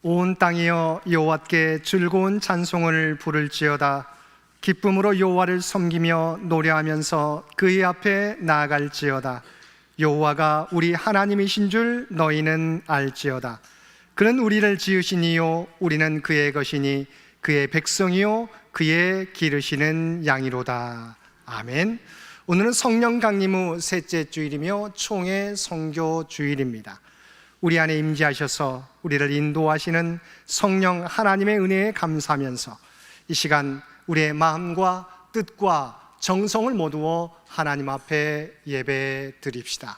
온 땅이여 여호와께 즐거운 찬송을 부를지어다. 기쁨으로 여호와를 섬기며 노래하면서 그의 앞에 나아갈지어다. 여호와가 우리 하나님이신 줄 너희는 알지어다. 그는 우리를 지으신 이요 우리는 그의 것이니 그의 백성이요 그의 기르시는 양이로다. 아멘. 오늘은 성령 강림 후 셋째 주일이며 총회 선교 주일입니다. 우리 안에 임재하셔서 우리를 인도하시는 성령 하나님의 은혜에 감사하면서 이 시간 우리의 마음과 뜻과 정성을 모두어 하나님 앞에 예배 드립시다.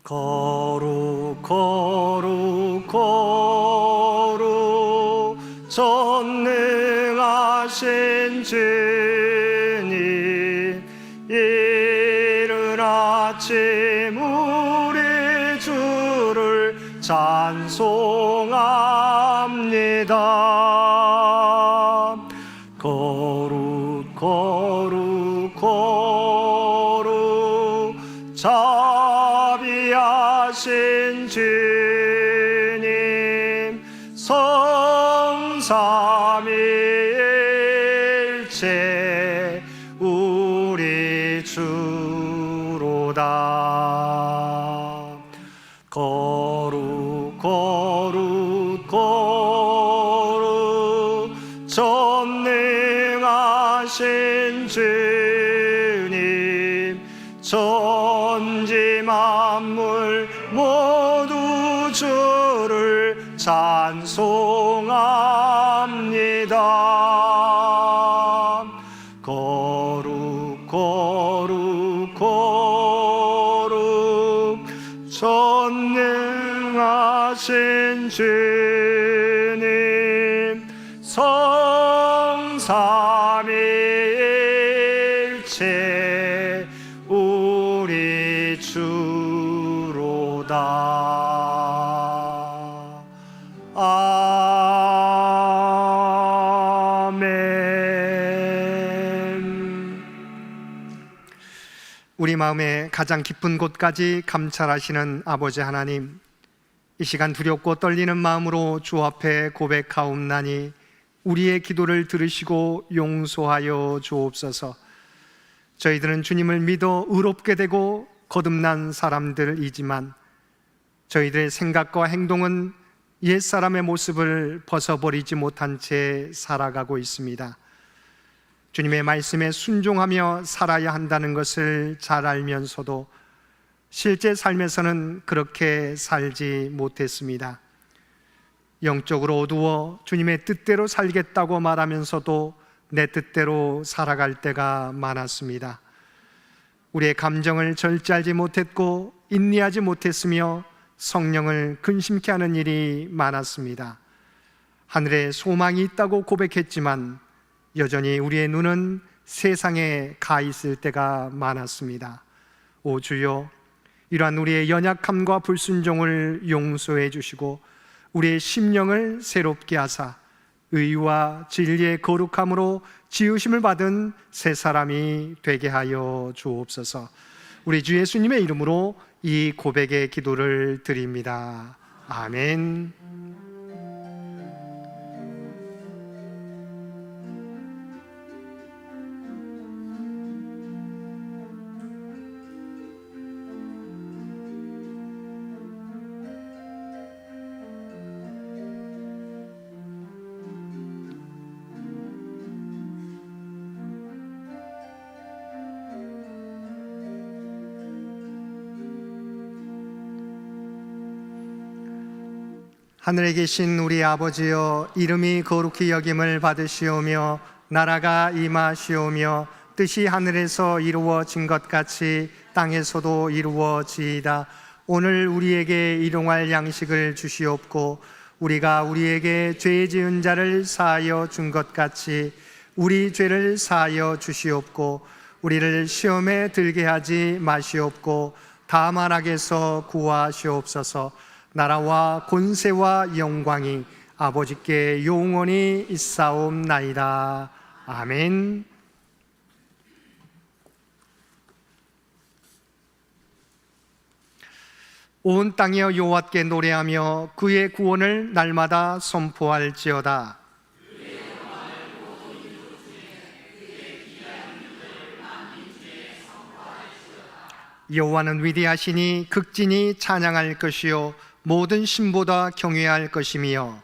거룩 거룩 거룩 전능하신 주님, 이른 아침 우리 주를 찬송합니다. 거룩 거룩 거룩 자비하신 주님, 성삼위일체 우리 주로다. 거룩 거룩 거룩 전능하신 주님, 천지 만물 모두 주를 찬송합니다. 거룩 거룩 거룩 전능하신 주님, 성삼위일체 우리 주로다. 아멘. 우리 마음의 가장 깊은 곳까지 감찰하시는 아버지 하나님, 이 시간 두렵고 떨리는 마음으로 주 앞에 고백하옵나니 우리의 기도를 들으시고 용서하여 주옵소서. 저희들은 주님을 믿어 의롭게 되고 거듭난 사람들이지만 저희들의 생각과 행동은 옛사람의 모습을 벗어버리지 못한 채 살아가고 있습니다. 주님의 말씀에 순종하며 살아야 한다는 것을 잘 알면서도 실제 삶에서는 그렇게 살지 못했습니다. 영적으로 어두워 주님의 뜻대로 살겠다고 말하면서도 내 뜻대로 살아갈 때가 많았습니다. 우리의 감정을 절제하지 못했고 인내하지 못했으며 성령을 근심케 하는 일이 많았습니다. 하늘에 소망이 있다고 고백했지만 여전히 우리의 눈은 세상에 가 있을 때가 많았습니다. 오 주여, 이러한 우리의 연약함과 불순종을 용서해 주시고 우리의 심령을 새롭게 하사 의와 진리의 거룩함으로 지으심을 받은 새 사람이 되게 하여 주옵소서. 우리 주 예수님의 이름으로 이 고백의 기도를 드립니다. 아멘. 하늘에 계신 우리 아버지여, 이름이 거룩히 여김을 받으시오며 나라가 임하시오며 뜻이 하늘에서 이루어진 것 같이 땅에서도 이루어지이다. 오늘 우리에게 일용할 양식을 주시옵고 우리가 우리에게 죄 지은 자를 사하여 준 것 같이 우리 죄를 사하여 주시옵고 우리를 시험에 들게 하지 마시옵고 다만 악에서 구하시옵소서. 나라와 권세와 영광이 아버지께 영원히 있사옵나이다. 아멘. 온 땅이여 여호와께 노래하며 그의 구원을 날마다 선포할지어다. 여호와는 위대하시니 극진히 찬양할 것이요 모든 신보다 경외할 것이며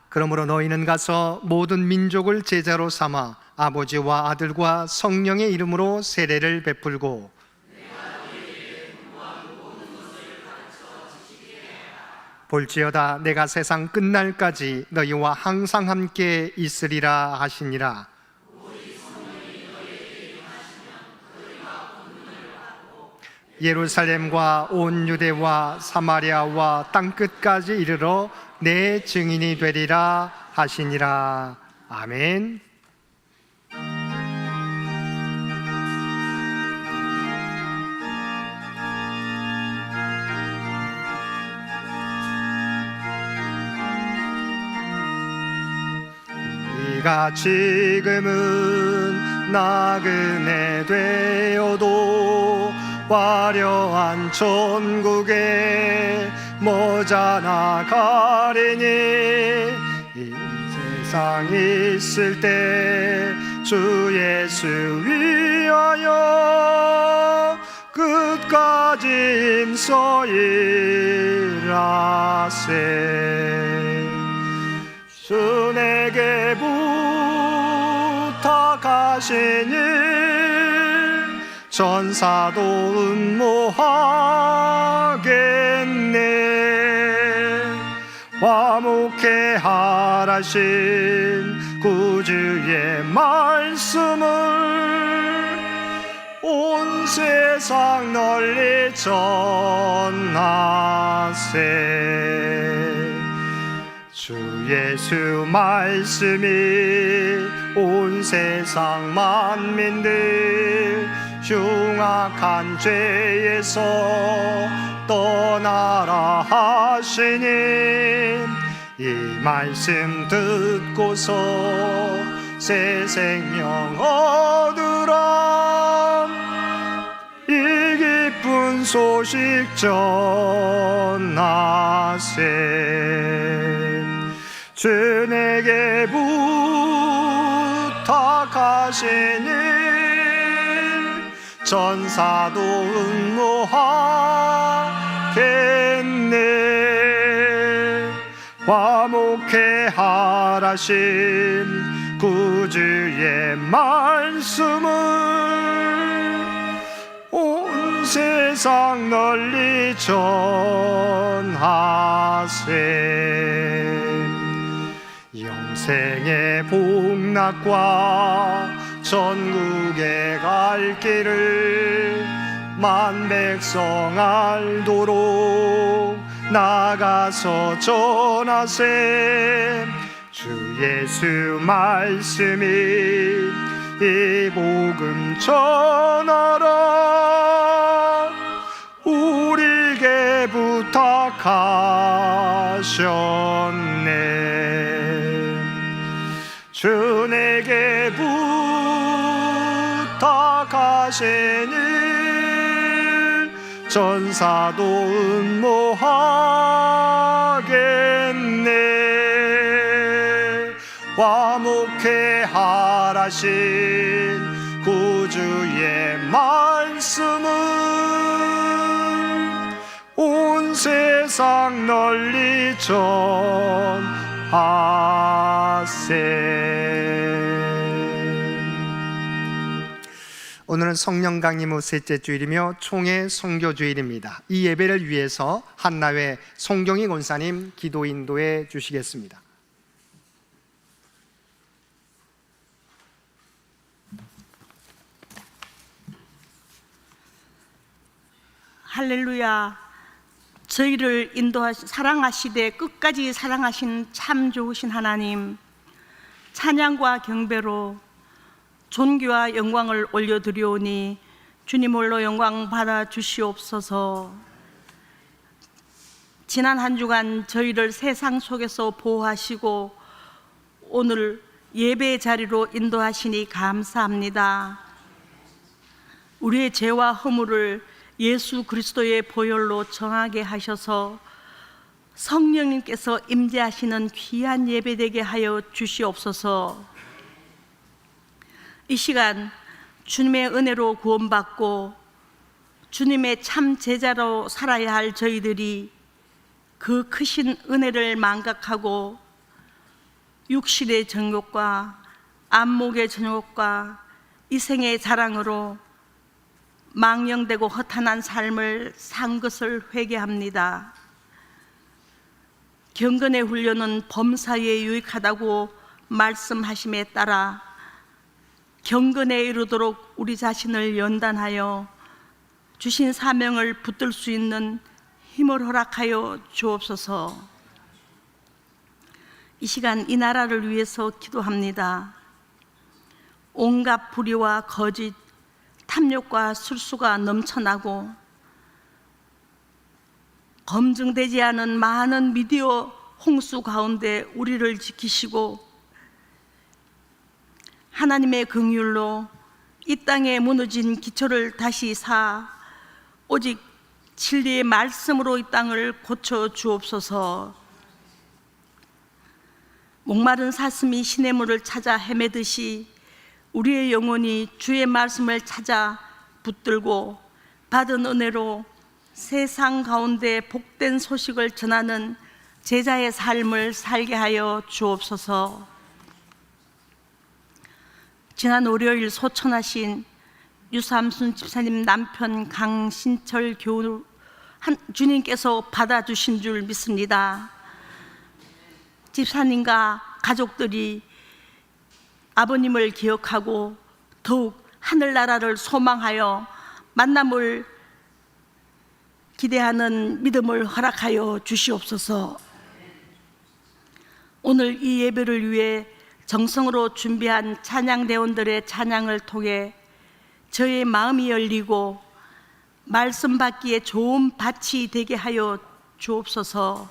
그러므로 너희는 가서 모든 민족을 제자로 삼아 아버지와 아들과 성령의 이름으로 세례를 베풀고 볼지어다 내가 세상 끝날까지 너희와 항상 함께 있으리라 하시니라. 예루살렘과 온 유대와 사마리아와 땅끝까지 이르러 내 증인이 되리라 하시니라. 아멘. 네가 지금은 나그네 되어도 화려한 천국에 모자나 가리니 이 세상 있을 때 주 예수 위하여 끝까지 힘써 일하세. 주 내게 부탁하시니 전사도 음모하겠네. 화목해 하라신 구주의 말씀을 온 세상 널리 전하세. 주 예수 말씀이 온 세상 만민들 흉악한 죄에서 떠나라 하시니 이 말씀 듣고서 새 생명 얻으라. 이 기쁜 소식 전하세. 주 내게 부탁하시니 전사도 음모하겠네. 화목해 하라신 구주의 말씀을 온 세상 널리 전하세. 영생의 복락과 전국에 갈 길을 만백성 알도록 나가서 전하세. 주 예수 말씀이 이 복음 전하라. 우리에게 부탁하셨네. 주 내게 부탁하시니 전사도 음모하겠네. 화목해 하라신 구주의 말씀을 온 세상 널리 전하세. 오늘은 성령 강림 후 셋째 주일이며 총회 선교 주일입니다. 이 예배를 위해서 한나회 송경희 권사님 기도 인도해 주시겠습니다. 할렐루야. 저희를 사랑하시되 끝까지 사랑하신 참 좋으신 하나님, 찬양과 경배로 존귀와 영광을 올려드리오니 주님 홀로 영광 받아 주시옵소서. 지난 한 주간 저희를 세상 속에서 보호하시고 오늘 예배의 자리로 인도하시니 감사합니다. 우리의 죄와 허물을 예수 그리스도의 보혈로 정하게 하셔서 성령님께서 임재하시는 귀한 예배되게 하여 주시옵소서. 이 시간 주님의 은혜로 구원받고 주님의 참 제자로 살아야 할 저희들이 그 크신 은혜를 망각하고 육신의 정욕과 안목의 정욕과 이생의 자랑으로 망령되고 허탄한 삶을 산 것을 회개합니다. 경건의 훈련은 범사에 유익하다고 말씀하심에 따라 경건에 이르도록 우리 자신을 연단하여 주신 사명을 붙들 수 있는 힘을 허락하여 주옵소서. 이 시간 이 나라를 위해서 기도합니다. 온갖 불의와 거짓, 탐욕과 술수가 넘쳐나고 검증되지 않은 많은 미디어 홍수 가운데 우리를 지키시고 하나님의 긍휼로 이 땅에 무너진 기초를 다시 오직 진리의 말씀으로 이 땅을 고쳐 주옵소서. 목마른 사슴이 시냇물을 찾아 헤매듯이 우리의 영혼이 주의 말씀을 찾아 붙들고 받은 은혜로 세상 가운데 복된 소식을 전하는 제자의 삶을 살게 하여 주옵소서. 지난 월요일 소천하신 유삼순 집사님 남편 강신철 교우 주님께서 받아주신 줄 믿습니다. 집사님과 가족들이 아버님을 기억하고 더욱 하늘나라를 소망하여 만남을 기대하는 믿음을 허락하여 주시옵소서. 오늘 이 예배를 위해 정성으로 준비한 찬양대원들의 찬양을 통해 저의 마음이 열리고 말씀 받기에 좋은 밭이 되게 하여 주옵소서.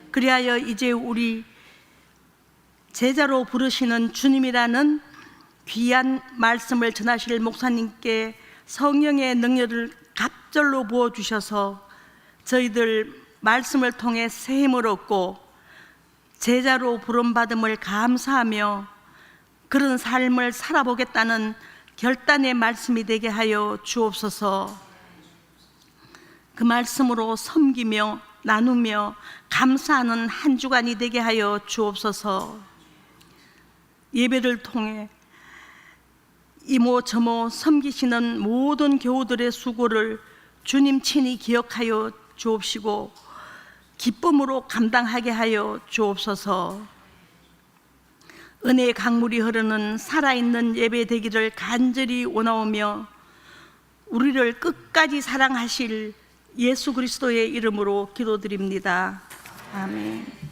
그리하여 이제 우리 제자로 부르시는 주님이라는 귀한 말씀을 전하실 목사님께 성령의 능력을 갑절로 부어주셔서 저희들 말씀을 통해 새 힘을 얻고 제자로 부름받음을 감사하며 그런 삶을 살아보겠다는 결단의 말씀이 되게 하여 주옵소서. 그 말씀으로 섬기며 나누며 감사하는 한 주간이 되게 하여 주옵소서. 예배를 통해 이모 저모 섬기시는 모든 교우들의 수고를 주님 친히 기억하여 주옵시고 기쁨으로 감당하게 하여 주옵소서. 은혜의 강물이 흐르는 살아있는 예배 되기를 간절히 원하오며 우리를 끝까지 사랑하실 예수 그리스도의 이름으로 기도드립니다. 아멘.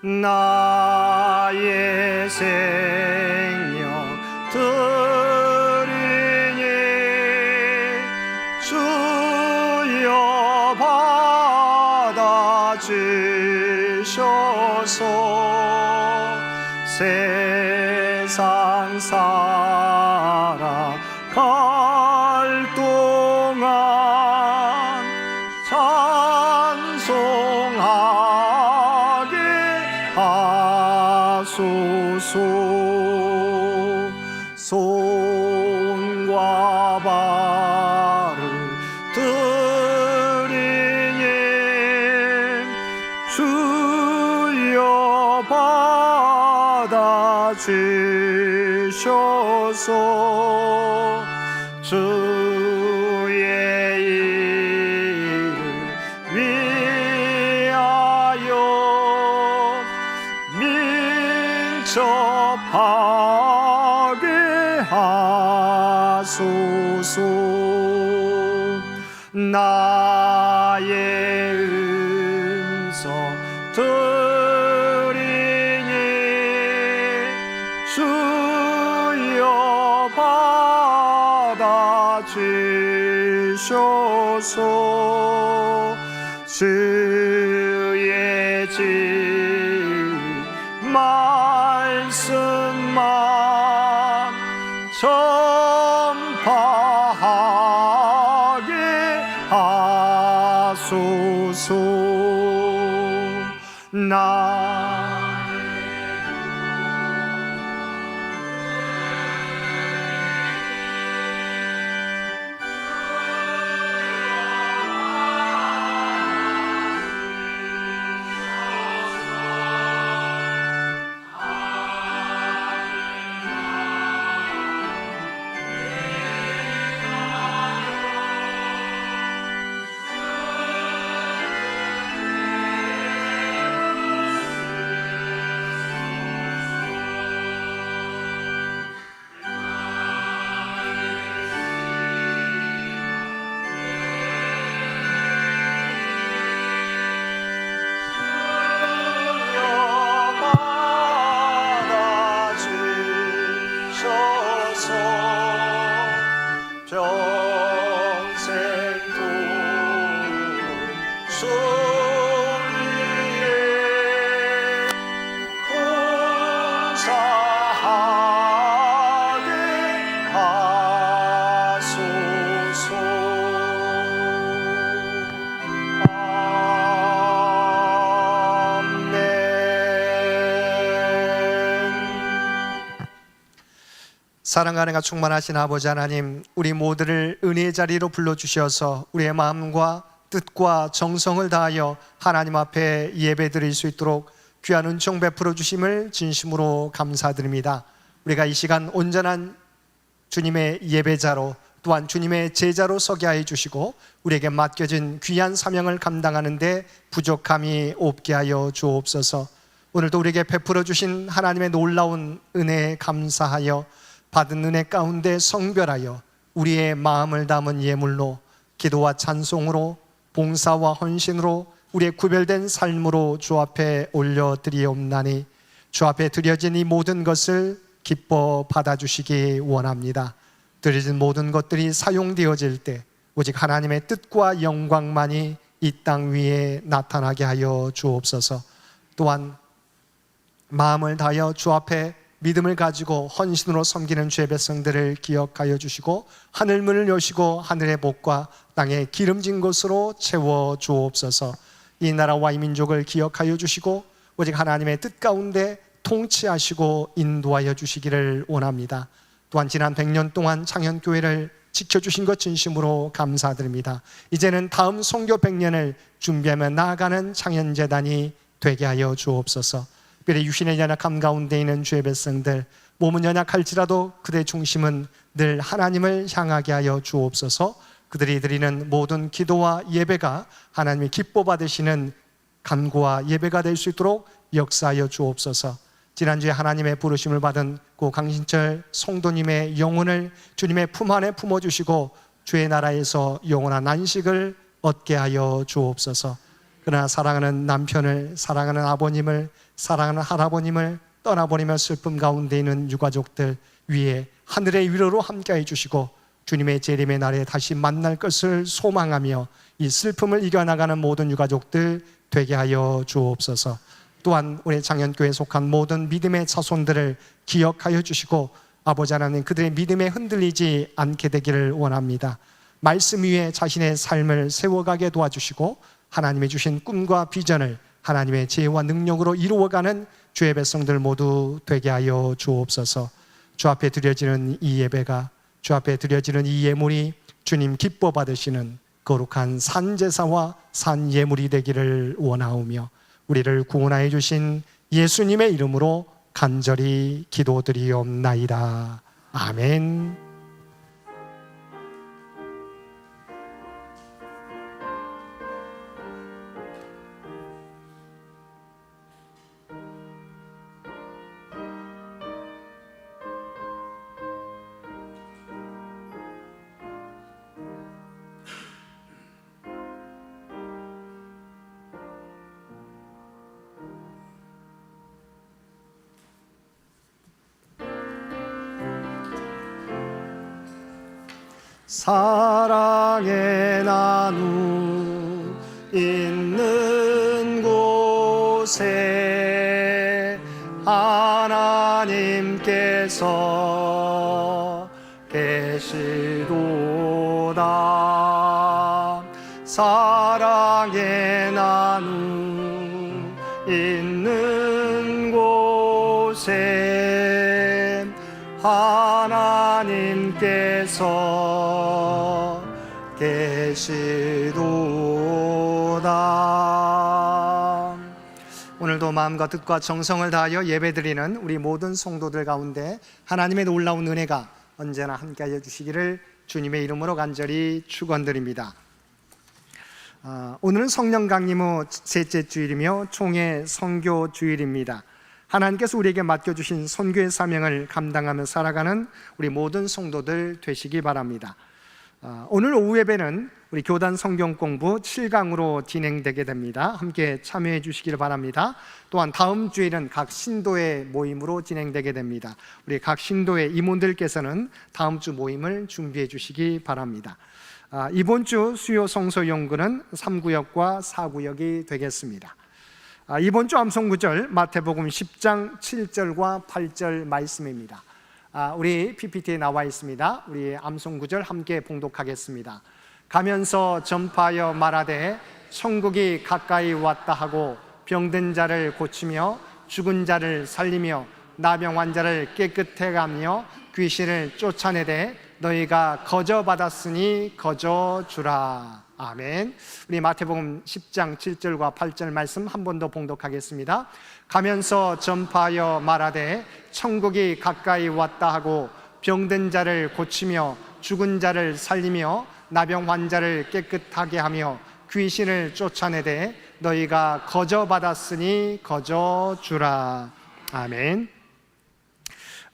나의 생명 드리니 주여 받아주셔서 세상 살아갈 동안 찬송하게 하소서. 손과 발을 드리니 주여 받아주셔서 주의 이름 위하여 민첩하게 하소서. 나의 음성 드리니 주여 받아주셔서 주의 진리 말씀만 전파하게 하소서. 사랑과 은혜가 충만하신 아버지 하나님, 우리 모두를 은혜의 자리로 불러주셔서 우리의 마음과 뜻과 정성을 다하여 하나님 앞에 예배드릴 수 있도록 귀한 은총 베풀어 주심을 진심으로 감사드립니다. 우리가 이 시간 온전한 주님의 예배자로, 또한 주님의 제자로 서게 하여 주시고 우리에게 맡겨진 귀한 사명을 감당하는 데 부족함이 없게 하여 주옵소서. 오늘도 우리에게 베풀어 주신 하나님의 놀라운 은혜에 감사하여 받은 은혜 가운데 성별하여 우리의 마음을 담은 예물로, 기도와 찬송으로, 봉사와 헌신으로, 우리의 구별된 삶으로 주 앞에 올려드리옵나니 주 앞에 드려진 이 모든 것을 기뻐 받아주시기 원합니다. 드려진 모든 것들이 사용되어질 때 오직 하나님의 뜻과 영광만이 이 땅 위에 나타나게 하여 주옵소서. 또한 마음을 다하여 주 앞에 믿음을 가지고 헌신으로 섬기는 주의 백성들을 기억하여 주시고 하늘문을 여시고 하늘의 복과 땅의 기름진 것으로 채워 주옵소서. 이 나라와 이 민족을 기억하여 주시고 오직 하나님의 뜻 가운데 통치하시고 인도하여 주시기를 원합니다. 또한 지난 100년 동안 창현교회를 지켜주신 것 진심으로 감사드립니다. 이제는 다음 선교 100년을 준비하며 나아가는 창현재단이 되게 하여 주옵소서. 특별히 육신의 연약함 가운데 있는 주의 백성들, 몸은 연약할지라도 그들의 중심은 늘 하나님을 향하게 하여 주옵소서. 그들이 드리는 모든 기도와 예배가 하나님이 기뻐 받으시는 간구와 예배가 될 수 있도록 역사하여 주옵소서. 지난주에 하나님의 부르심을 받은 고 강신철 성도님의 영혼을 주님의 품 안에 품어주시고 주의 나라에서 영원한 안식을 얻게 하여 주옵소서. 그러나 사랑하는 남편을, 사랑하는 아버님을, 사랑하는 할아버님을 떠나보내며 슬픔 가운데 있는 유가족들 위에 하늘의 위로로 함께해 주시고 주님의 재림의 날에 다시 만날 것을 소망하며 이 슬픔을 이겨나가는 모든 유가족들 되게 하여 주옵소서. 또한 우리 장현교회에 속한 모든 믿음의 자손들을 기억하여 주시고 아버지 하나님, 그들의 믿음에 흔들리지 않게 되기를 원합니다. 말씀 위에 자신의 삶을 세워가게 도와주시고 하나님의 주신 꿈과 비전을 하나님의 지혜와 능력으로 이루어가는 주의 백성들 모두 되게 하여 주옵소서. 주 앞에 드려지는 이 예배가, 주 앞에 드려지는 이 예물이 주님 기뻐 받으시는 거룩한 산제사와 산예물이 되기를 원하오며 우리를 구원하여 주신 예수님의 이름으로 간절히 기도드리옵나이다. 아멘. 사랑의 나누 있는 곳에 하나님께서 계시도다. 사랑의 나누 있는 곳에 하나님께서 계시도다. 오늘도 마음과 뜻과 정성을 다하여 예배드리는 우리 모든 성도들 가운데 하나님의 놀라운 은혜가 언제나 함께하여 주시기를 주님의 이름으로 간절히 축원드립니다. 오늘은 성령 강림 후 셋째 주일이며 총회 선교 주일입니다. 하나님께서 우리에게 맡겨주신 선교의 사명을 감당하며 살아가는 우리 모든 성도들 되시기 바랍니다. 오늘 오후 예배는 우리 교단 성경 공부 7강으로 진행되게 됩니다. 함께 참여해 주시기를 바랍니다. 또한 다음 주일은 각 신도의 모임으로 진행되게 됩니다. 우리 각 신도의 임원들께서는 다음 주 모임을 준비해 주시기 바랍니다. 이번 주 수요 성서 연구는 3구역과 4구역이 되겠습니다. 이번 주 암송구절 마태복음 10장 7절과 8절 말씀입니다. 우리 PPT에 나와 있습니다. 우리 암송구절 함께 봉독하겠습니다. 가면서 전파하여 말하되 천국이 가까이 왔다 하고 병든 자를 고치며 죽은 자를 살리며 나병 환자를 깨끗해 가며 귀신을 쫓아내되 너희가 거저 받았으니 거저 주라. 아멘. 우리 마태복음 10장 7절과 8절 말씀 한 번 더 봉독하겠습니다. 가면서 전파하여 말하되 천국이 가까이 왔다 하고 병든 자를 고치며 죽은 자를 살리며 나병 환자를 깨끗하게 하며 귀신을 쫓아내되 너희가 거저 받았으니 거저 주라. 아멘.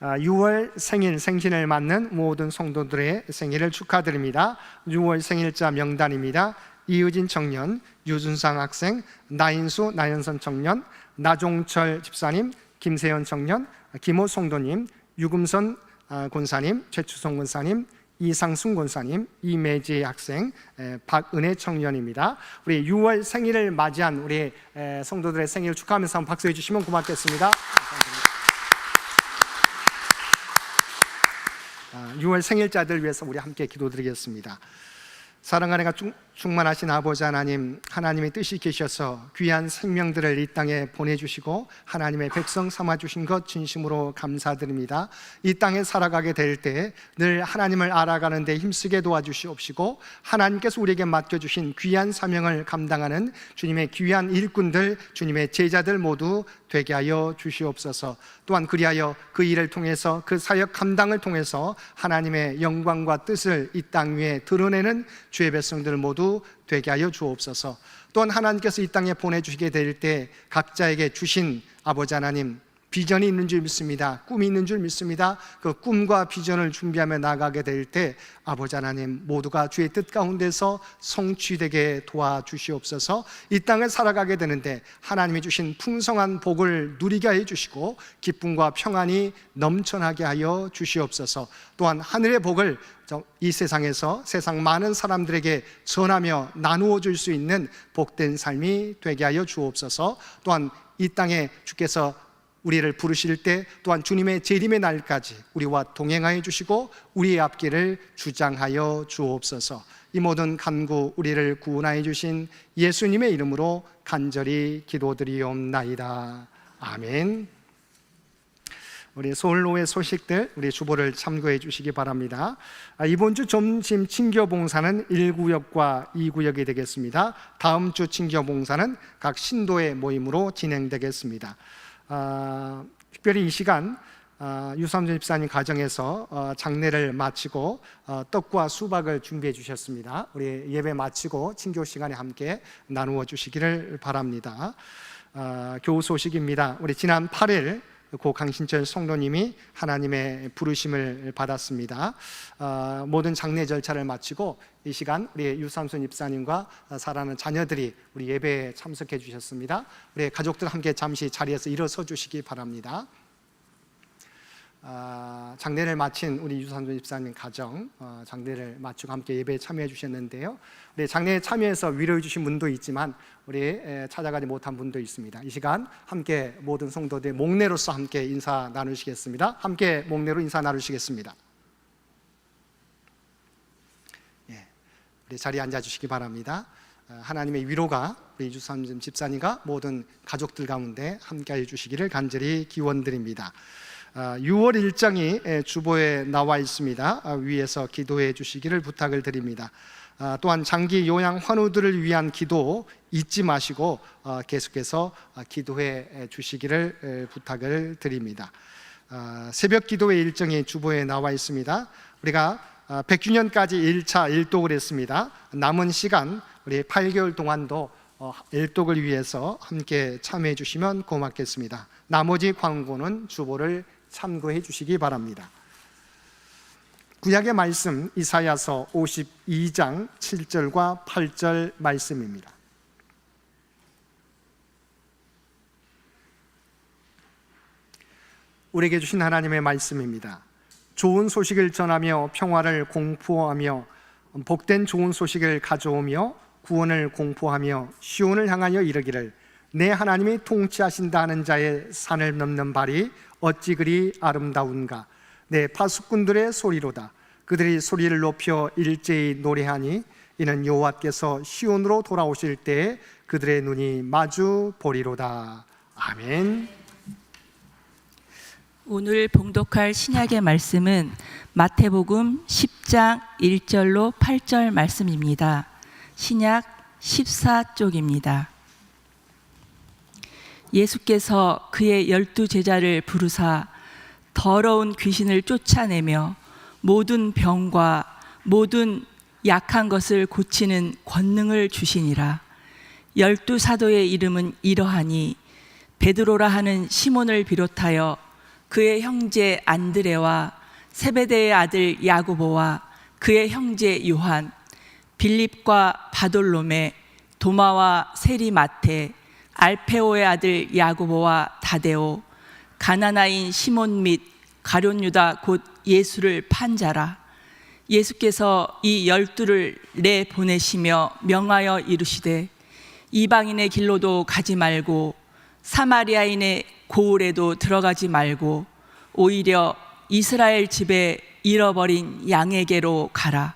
6월 생신을 맞는 모든 성도들의 생일을 축하드립니다. 6월 생일자 명단입니다. 이유진 청년, 유준상 학생, 나인수 나연선 청년, 나종철 집사님, 김세현 청년, 김호 성도님, 유금선 권사님, 최추성 권사님, 이상순 권사님, 이매지 학생, 박은혜 청년입니다. 우리 6월 생일을 맞이한 우리 성도들의 생일을 축하하면서 한번 박수해 주시면 고맙겠습니다. 6월 생일자들 위해서 우리 함께 기도드리겠습니다. 사랑하는 충만하신 아버지 하나님, 하나님의 뜻이 계셔서 귀한 생명들을 이 땅에 보내주시고 하나님의 백성 삼아주신 것 진심으로 감사드립니다. 이 땅에 살아가게 될 때 늘 하나님을 알아가는 데 힘쓰게 도와주시옵시고 하나님께서 우리에게 맡겨주신 귀한 사명을 감당하는 주님의 귀한 일꾼들, 주님의 제자들 모두 되게 하여 주시옵소서. 또한 그리하여 그 일을 통해서 그 사역 감당을 통해서 하나님의 영광과 뜻을 이 땅 위에 드러내는 주의 백성들 모두 되게 하여 주옵소서. 또한 하나님께서 이 땅에 보내주시게 될 때 각자에게 주신 아버지 하나님 비전이 있는 줄 믿습니다. 꿈이 있는 줄 믿습니다. 그 꿈과 비전을 준비하며 나가게 될 때 아버지 하나님 모두가 주의 뜻 가운데서 성취되게 도와주시옵소서. 이 땅을 살아가게 되는데 하나님이 주신 풍성한 복을 누리게 하여 주시고 기쁨과 평안이 넘쳐나게 하여 주시옵소서. 또한 하늘의 복을 이 세상에서 세상 많은 사람들에게 전하며 나누어 줄 수 있는 복된 삶이 되게 하여 주옵소서. 또한 이 땅에 주께서 우리를 부르실 때 또한 주님의 재림의 날까지 우리와 동행하여 주시고 우리의 앞길을 주장하여 주옵소서. 이 모든 간구 우리를 구원하여 주신 예수님의 이름으로 간절히 기도드리옵나이다. 아멘. 우리 서울로의 소식들 우리 주보를 참고해 주시기 바랍니다. 이번 주 점심 친교 봉사는 1구역과 2구역이 되겠습니다. 다음 주 친교 봉사는 각 신도의 모임으로 진행되겠습니다. 특별히 이 시간 유삼준 집사님 가정에서 장례를 마치고 떡과 수박을 준비해 주셨습니다. 우리 예배 마치고 친교 시간에 함께 나누어 주시기를 바랍니다. 교우 소식입니다. 우리 지난 8일 고 강신철 성도님이 하나님의 부르심을 받았습니다. 모든 장례 절차를 마치고 이 시간 우리 유삼순 집사님과 사랑하는 자녀들이 우리 예배에 참석해 주셨습니다. 우리 가족들 함께 잠시 자리에서 일어서 주시기 바랍니다. 장례를 마친 우리 유삼순 집사님 가정 장례를 마치고 함께 예배에 참여해 주셨는데요. 우리 장례에 참여해서 위로해 주신 분도 있지만 우리 찾아가지 못한 분도 있습니다. 이 시간 함께 모든 성도들 목례로서 함께 인사 나누시겠습니다. 함께 목례로 인사 나누시겠습니다. 우리 자리에 앉아 주시기 바랍니다. 하나님의 위로가 우리 유삼순 집사님과 모든 가족들 가운데 함께해 주시기를 간절히 기원드립니다. 6월 일정이 주보에 나와 있습니다. 위에서 기도해 주시기를 부탁을 드립니다. 또한 장기 요양 환우들을 위한 기도 잊지 마시고 계속해서 기도해 주시기를 부탁을 드립니다. 새벽 기도의 일정이 주보에 나와 있습니다. 우리가 100주년까지 1차 일독을 했습니다. 남은 시간 우리 8개월 동안도 일독을 위해서 함께 참여해 주시면 고맙겠습니다. 나머지 광고는 주보를 참고해 주시기 바랍니다. 구약의 말씀 이사야서 52장 7절과 8절 말씀입니다. 우리에게 주신 하나님의 말씀입니다. 좋은 소식을 전하며 평화를 공포하며 복된 좋은 소식을 가져오며 구원을 공포하며 시온을 향하여 이르기를 내 하나님이 통치하신다 하는 자의 산을 넘는 발이 어찌 그리 아름다운가. 내 파수꾼들의 소리로다. 그들이 소리를 높여 일제히 노래하니 이는 여호와께서 시온으로 돌아오실 때에 그들의 눈이 마주 보리로다. 아멘. 오늘 봉독할 신약의 말씀은 마태복음 10장 1절로 8절 말씀입니다. 신약 14쪽입니다. 예수께서 그의 12제자를 부르사 더러운 귀신을 쫓아내며 모든 병과 모든 약한 것을 고치는 권능을 주시니라. 12사도의 이름은 이러하니 베드로라 하는 시몬을 비롯하여 그의 형제 안드레와 세베대의 아들 야고보와 그의 형제 요한, 빌립과 바돌로메, 도마와 세리마테, 알페오의 아들 야고보와 다데오, 가나나인 시몬 및 가룟 유다 곧 예수를 판 자라. 예수께서 이 12를 내보내시며 명하여 이르시되 이방인의 길로도 가지 말고 사마리아인의 고을에도 들어가지 말고 오히려 이스라엘 집에 잃어버린 양에게로 가라.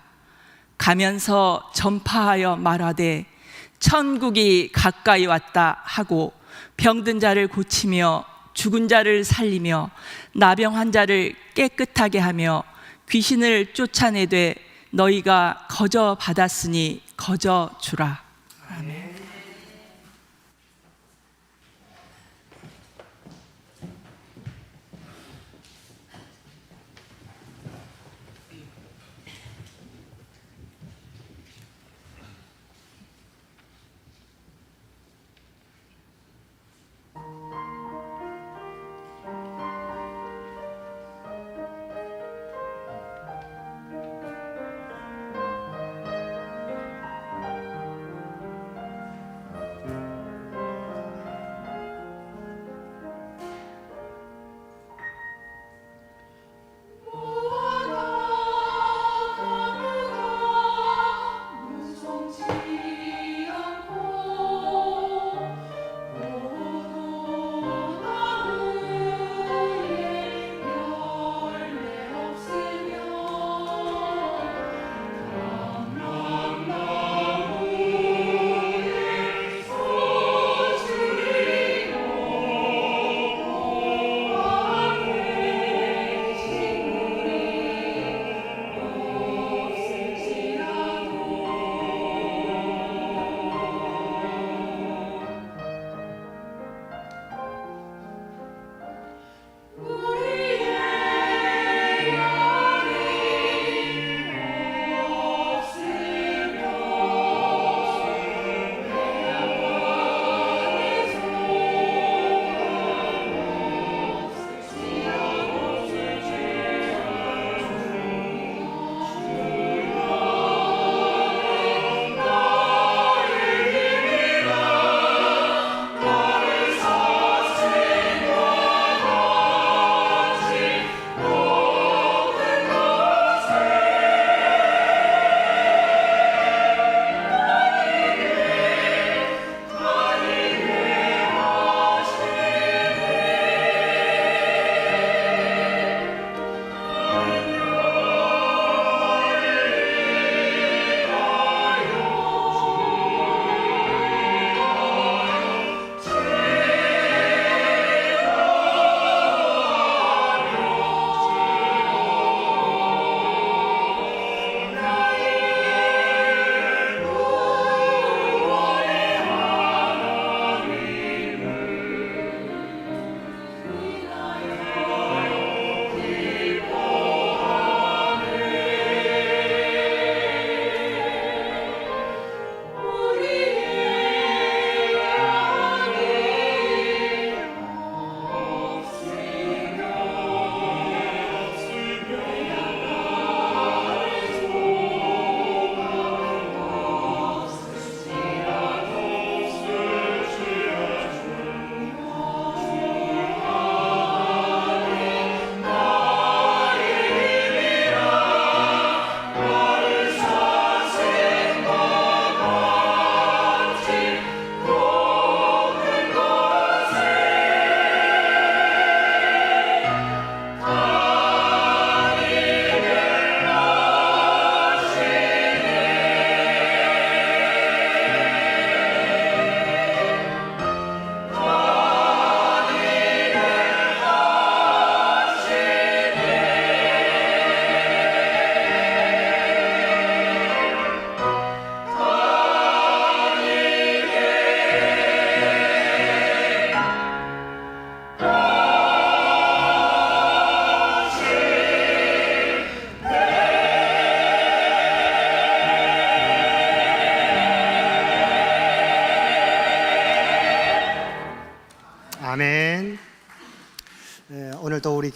가면서 전파하여 말하되 천국이 가까이 왔다 하고 병든 자를 고치며 죽은 자를 살리며 나병한 자를 깨끗하게 하며 귀신을 쫓아내되 너희가 거저 받았으니 거저 주라. 아멘.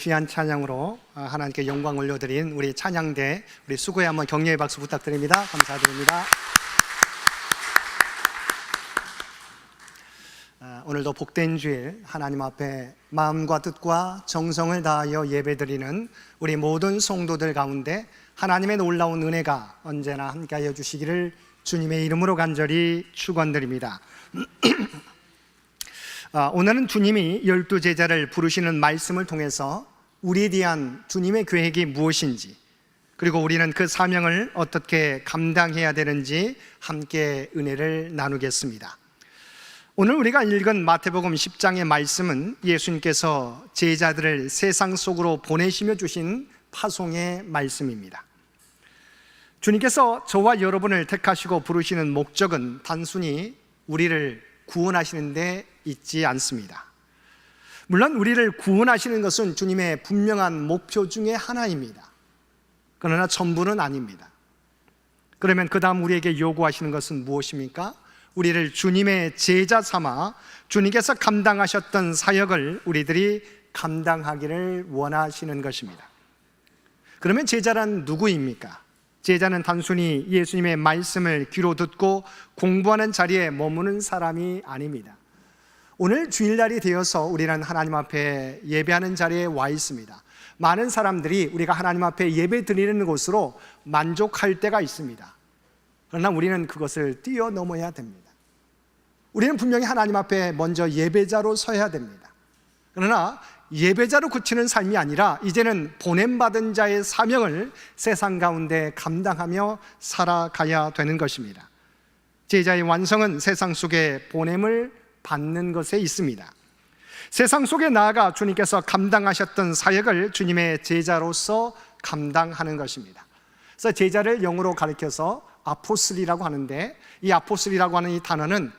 귀한 찬양으로 하나님께 영광 올려드린 우리 찬양대, 우리 수고에 한번 격려의 박수 부탁드립니다. 감사드립니다. 오늘도 복된 주일 하나님 앞에 마음과 뜻과 정성을 다하여 예배드리는 우리 모든 성도들 가운데 하나님의 놀라운 은혜가 언제나 함께하여 주시기를 주님의 이름으로 간절히 축원드립니다. 오늘은 주님이 12 제자를 부르시는 말씀을 통해서 우리에 대한 주님의 계획이 무엇인지, 그리고 우리는 그 사명을 어떻게 감당해야 되는지 함께 은혜를 나누겠습니다. 오늘 우리가 읽은 마태복음 10장의 말씀은 예수님께서 제자들을 세상 속으로 보내시며 주신 파송의 말씀입니다. 주님께서 저와 여러분을 택하시고 부르시는 목적은 단순히 우리를 구원하시는 데 있지 않습니다. 물론 우리를 구원하시는 것은 주님의 분명한 목표 중에 하나입니다. 그러나 전부는 아닙니다. 그러면 그 다음 우리에게 요구하시는 것은 무엇입니까? 우리를 주님의 제자 삼아 주님께서 감당하셨던 사역을 우리들이 감당하기를 원하시는 것입니다. 그러면 제자란 누구입니까? 제자는 단순히 예수님의 말씀을 귀로 듣고 공부하는 자리에 머무는 사람이 아닙니다. 오늘 주일날이 되어서 우리는 하나님 앞에 예배하는 자리에 와 있습니다. 많은 사람들이 우리가 하나님 앞에 예배 드리는 곳으로 만족할 때가 있습니다. 그러나 우리는 그것을 뛰어넘어야 됩니다. 우리는 분명히 하나님 앞에 먼저 예배자로 서야 됩니다. 그러나 예배자로 그치는 삶이 아니라 이제는 보냄받은 자의 사명을 세상 가운데 감당하며 살아가야 되는 것입니다. 제자의 완성은 세상 속에 보냄을 받는 것에 있습니다. 세상 속에 나아가 주님께서 감당하셨던 사역을 주님의 제자로서 감당하는 것입니다. 그래서 제자를 영어로 가리켜서 아포슬이라고 하는데, 이 아포슬이라고 하는 이 단어는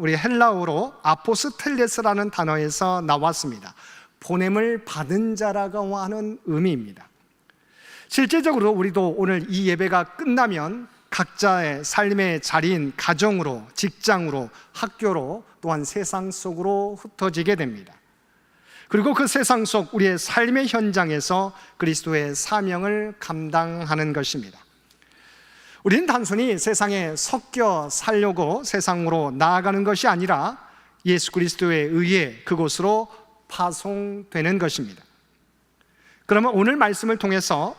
우리 헬라어로 아포스텔레스라는 단어에서 나왔습니다. 보냄을 받은 자라고 하는 의미입니다. 실제적으로 우리도 오늘 이 예배가 끝나면 각자의 삶의 자리인 가정으로, 직장으로, 학교로, 또한 세상 속으로 흩어지게 됩니다. 그리고 그 세상 속 우리의 삶의 현장에서 그리스도의 사명을 감당하는 것입니다. 우리는 단순히 세상에 섞여 살려고 세상으로 나아가는 것이 아니라 예수 그리스도에 의해 그곳으로 파송되는 것입니다. 그러면 오늘 말씀을 통해서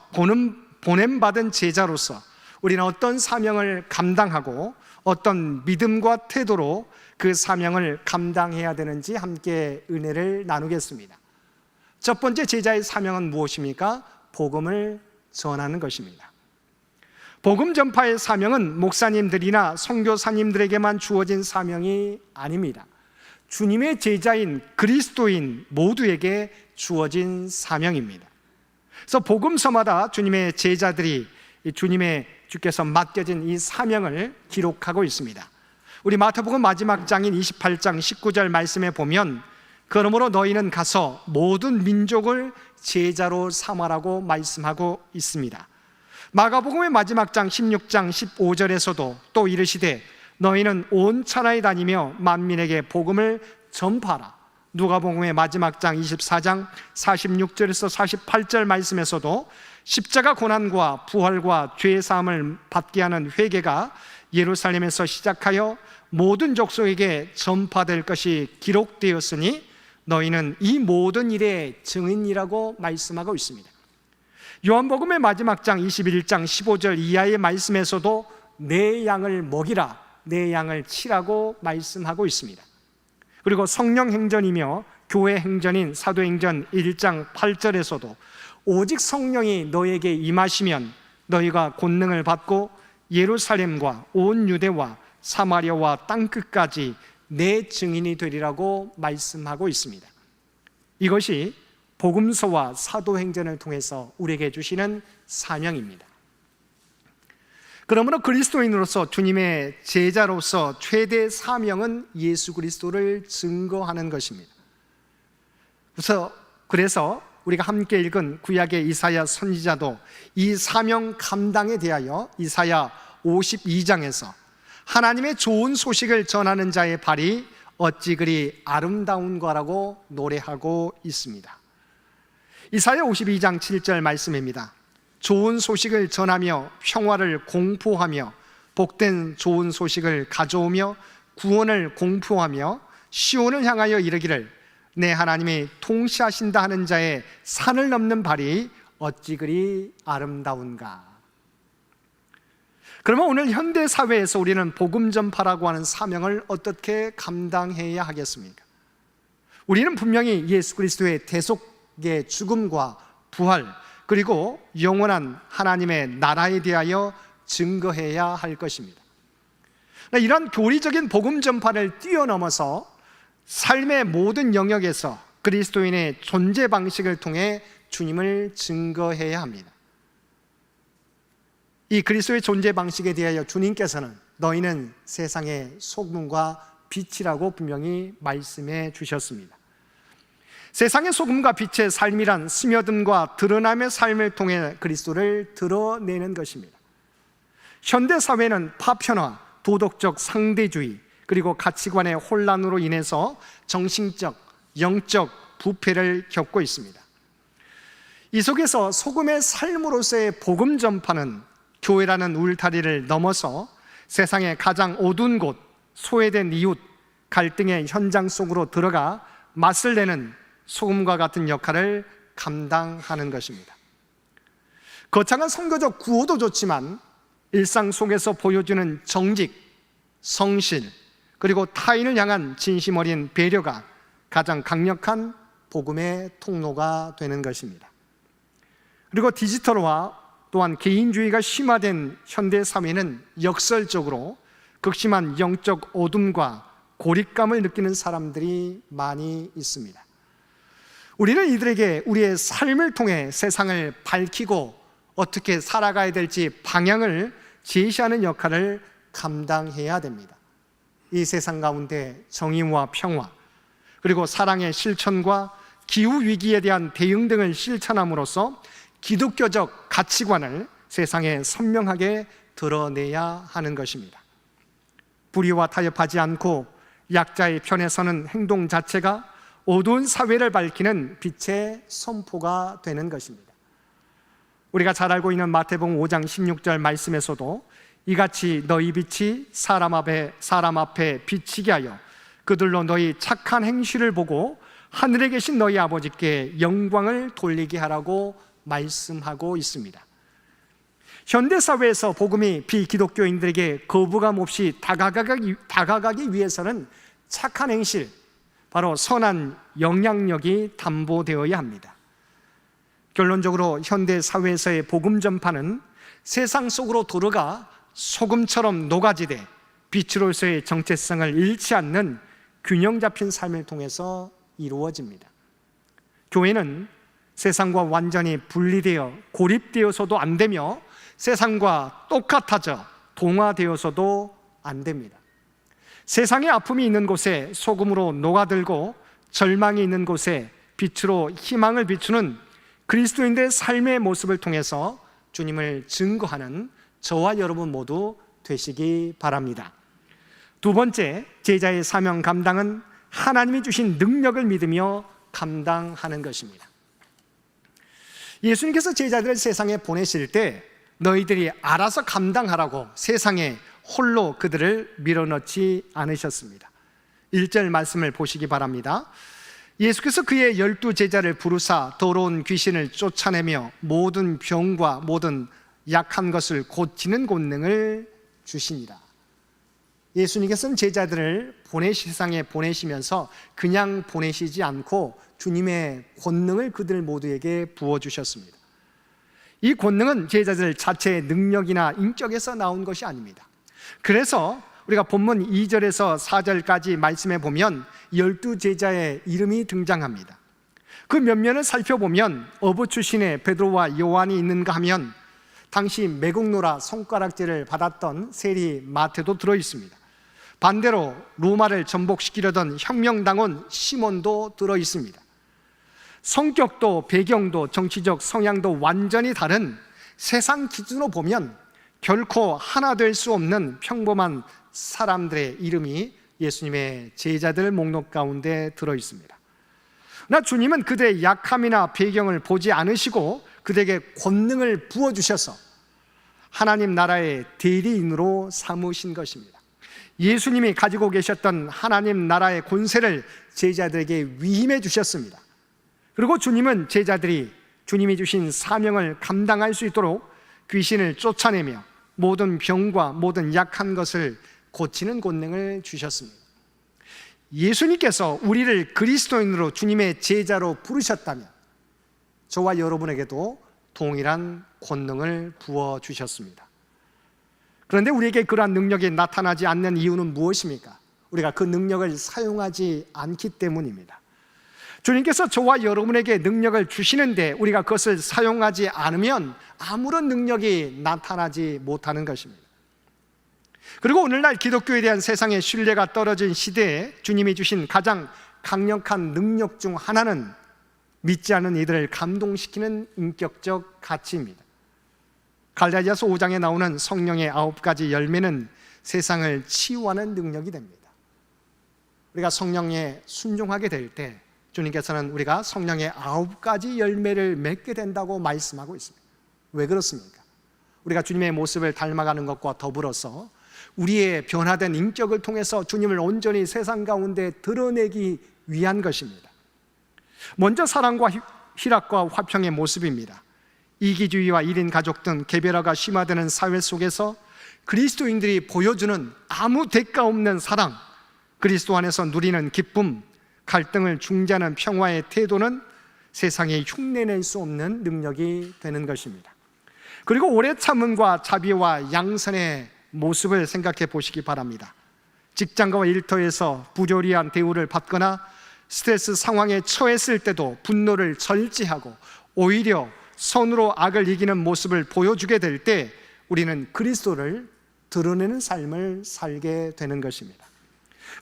보냄받은 제자로서 우리는 어떤 사명을 감당하고 어떤 믿음과 태도로 그 사명을 감당해야 되는지 함께 은혜를 나누겠습니다. 첫 번째 제자의 사명은 무엇입니까? 복음을 전하는 것입니다. 복음 전파의 사명은 목사님들이나 선교사님들에게만 주어진 사명이 아닙니다. 주님의 제자인 그리스도인 모두에게 주어진 사명입니다. 그래서 복음서마다 주님의 제자들이 주께서 맡겨진 이 사명을 기록하고 있습니다. 우리 마태복음 마지막 장인 28장 19절 말씀에 보면 그러므로 너희는 가서 모든 민족을 제자로 삼아라고 말씀하고 있습니다. 마가복음의 마지막 장 16장 15절에서도 또 이르시되 너희는 온 천하에 다니며 만민에게 복음을 전파하라. 누가복음의 마지막 장 24장 46절에서 48절 말씀에서도 십자가 고난과 부활과 죄 사함을 받게 하는 회개가 예루살렘에서 시작하여 모든 족속에게 전파될 것이 기록되었으니 너희는 이 모든 일의 증인이라고 말씀하고 있습니다. 요한복음의 마지막 장 21장 15절 이하의 말씀에서도 내 양을 먹이라, 내 양을 치라고 말씀하고 있습니다. 그리고 성령 행전이며 교회 행전인 사도행전 1장 8절에서도 오직 성령이 너에게 임하시면 너희가 권능을 받고 예루살렘과 온 유대와 사마리아와 땅끝까지 내 증인이 되리라고 말씀하고 있습니다. 이것이 복음서와 사도행전을 통해서 우리에게 주시는 사명입니다. 그러므로 그리스도인으로서 주님의 제자로서 최대 사명은 예수 그리스도를 증거하는 것입니다. 그래서 우리가 함께 읽은 구약의 이사야 선지자도 이 사명 감당에 대하여 이사야 52장에서 하나님의 좋은 소식을 전하는 자의 발이 어찌 그리 아름다운가라고 노래하고 있습니다. 이사야 52장 7절 말씀입니다. 좋은 소식을 전하며 평화를 공포하며 복된 좋은 소식을 가져오며 구원을 공포하며 시온을 향하여 이르기를 내 하나님이 통치하신다 하는 자의 산을 넘는 발이 어찌 그리 아름다운가. 그러면 오늘 현대 사회에서 우리는 복음 전파라고 하는 사명을 어떻게 감당해야 하겠습니까? 우리는 분명히 예수 그리스도의 대속의 죽음과 부활, 그리고 영원한 하나님의 나라에 대하여 증거해야 할 것입니다. 이런 교리적인 복음 전파를 뛰어넘어서 삶의 모든 영역에서 그리스도인의 존재 방식을 통해 주님을 증거해야 합니다. 이 그리스도의 존재 방식에 대하여 주님께서는 너희는 세상의 소금과 빛이라고 분명히 말씀해 주셨습니다. 세상의 소금과 빛의 삶이란 스며듦과 드러남의 삶을 통해 그리스도를 드러내는 것입니다. 현대 사회는 파편화, 도덕적 상대주의, 그리고 가치관의 혼란으로 인해서 정신적, 영적 부패를 겪고 있습니다. 이 속에서 소금의 삶으로서의 복음 전파는 교회라는 울타리를 넘어서 세상의 가장 어두운 곳, 소외된 이웃, 갈등의 현장 속으로 들어가 맛을 내는 소금과 같은 역할을 감당하는 것입니다. 거창한 선거적 구호도 좋지만 일상 속에서 보여주는 정직, 성실, 그리고 타인을 향한 진심 어린 배려가 가장 강력한 복음의 통로가 되는 것입니다. 그리고 디지털화 또한 개인주의가 심화된 현대 사회는 역설적으로 극심한 영적 어둠과 고립감을 느끼는 사람들이 많이 있습니다. 우리는 이들에게 우리의 삶을 통해 세상을 밝히고 어떻게 살아가야 될지 방향을 제시하는 역할을 감당해야 됩니다. 이 세상 가운데 정의와 평화, 그리고 사랑의 실천과 기후위기에 대한 대응 등을 실천함으로써 기독교적 가치관을 세상에 선명하게 드러내야 하는 것입니다. 불의와 타협하지 않고 약자의 편에 서는 행동 자체가 어두운 사회를 밝히는 빛의 선포가 되는 것입니다. 우리가 잘 알고 있는 마태복음 5장 16절 말씀에서도 이같이 너희 빛이 사람 앞에 비치게 하여 그들로 너희 착한 행실을 보고 하늘에 계신 너희 아버지께 영광을 돌리게 하라고 말씀하고 있습니다. 현대사회에서 복음이 비기독교인들에게 거부감 없이 다가가기 위해서는 착한 행실, 바로 선한 영향력이 담보되어야 합니다. 결론적으로 현대사회에서의 복음 전파는 세상 속으로 들어가 소금처럼 녹아지되 빛으로서의 정체성을 잃지 않는 균형 잡힌 삶을 통해서 이루어집니다. 교회는 세상과 완전히 분리되어 고립되어서도 안 되며 세상과 똑같아져 동화되어서도 안 됩니다. 세상의 아픔이 있는 곳에 소금으로 녹아들고 절망이 있는 곳에 빛으로 희망을 비추는 그리스도인들의 삶의 모습을 통해서 주님을 증거하는 저와 여러분 모두 되시기 바랍니다. 두 번째, 제자의 사명 감당은 하나님이 주신 능력을 믿으며 감당하는 것입니다. 예수님께서 제자들을 세상에 보내실 때 너희들이 알아서 감당하라고 세상에 홀로 그들을 밀어넣지 않으셨습니다. 1절 말씀을 보시기 바랍니다. 예수께서 그의 12 제자를 부르사 더러운 귀신을 쫓아내며 모든 병과 모든 약한 것을 고치는 권능을 주시니라. 예수님께서는 제자들을 세상에 보내시면서 그냥 보내시지 않고 주님의 권능을 그들 모두에게 부어주셨습니다. 이 권능은 제자들 자체의 능력이나 인격에서 나온 것이 아닙니다. 그래서 우리가 본문 2절에서 4절까지 말씀해 보면 12 제자의 이름이 등장합니다. 그 면면을 살펴보면 어부 출신의 베드로와 요한이 있는가 하면 당시 매국노라 손가락질을 받았던 세리 마태도 들어있습니다. 반대로 로마를 전복시키려던 혁명당원 시몬도 들어있습니다. 성격도 배경도 정치적 성향도 완전히 다른 세상 기준으로 보면 결코 하나 될 수 없는 평범한 사람들의 이름이 예수님의 제자들 목록 가운데 들어있습니다. 나 주님은 그들의 약함이나 배경을 보지 않으시고 그들에게 권능을 부어주셔서 하나님 나라의 대리인으로 삼으신 것입니다. 예수님이 가지고 계셨던 하나님 나라의 권세를 제자들에게 위임해 주셨습니다. 그리고 주님은 제자들이 주님이 주신 사명을 감당할 수 있도록 귀신을 쫓아내며 모든 병과 모든 약한 것을 고치는 권능을 주셨습니다. 예수님께서 우리를 그리스도인으로 주님의 제자로 부르셨다면 저와 여러분에게도 동일한 권능을 부어주셨습니다. 그런데 우리에게 그러한 능력이 나타나지 않는 이유는 무엇입니까? 우리가 그 능력을 사용하지 않기 때문입니다. 주님께서 저와 여러분에게 능력을 주시는데 우리가 그것을 사용하지 않으면 아무런 능력이 나타나지 못하는 것입니다. 그리고 오늘날 기독교에 대한 세상의 신뢰가 떨어진 시대에 주님이 주신 가장 강력한 능력 중 하나는 믿지 않는 이들을 감동시키는 인격적 가치입니다. 갈라디아서 5장에 나오는 성령의 9가지 열매는 세상을 치유하는 능력이 됩니다. 우리가 성령에 순종하게 될 때 주님께서는 우리가 성령의 9가지 열매를 맺게 된다고 말씀하고 있습니다. 왜 그렇습니까? 우리가 주님의 모습을 닮아가는 것과 더불어서 우리의 변화된 인격을 통해서 주님을 온전히 세상 가운데 드러내기 위한 것입니다. 먼저 사랑과 희락과 화평의 모습입니다. 이기주의와 1인 가족 등 개별화가 심화되는 사회 속에서 그리스도인들이 보여주는 아무 대가 없는 사랑, 그리스도 안에서 누리는 기쁨, 갈등을 중재하는 평화의 태도는 세상에 흉내낼 수 없는 능력이 되는 것입니다. 그리고 오래 참음과 자비와 양선의 모습을 생각해 보시기 바랍니다. 직장과 일터에서 부조리한 대우를 받거나 스트레스 상황에 처했을 때도 분노를 절제하고 오히려 선으로 악을 이기는 모습을 보여주게 될 때 우리는 그리스도를 드러내는 삶을 살게 되는 것입니다.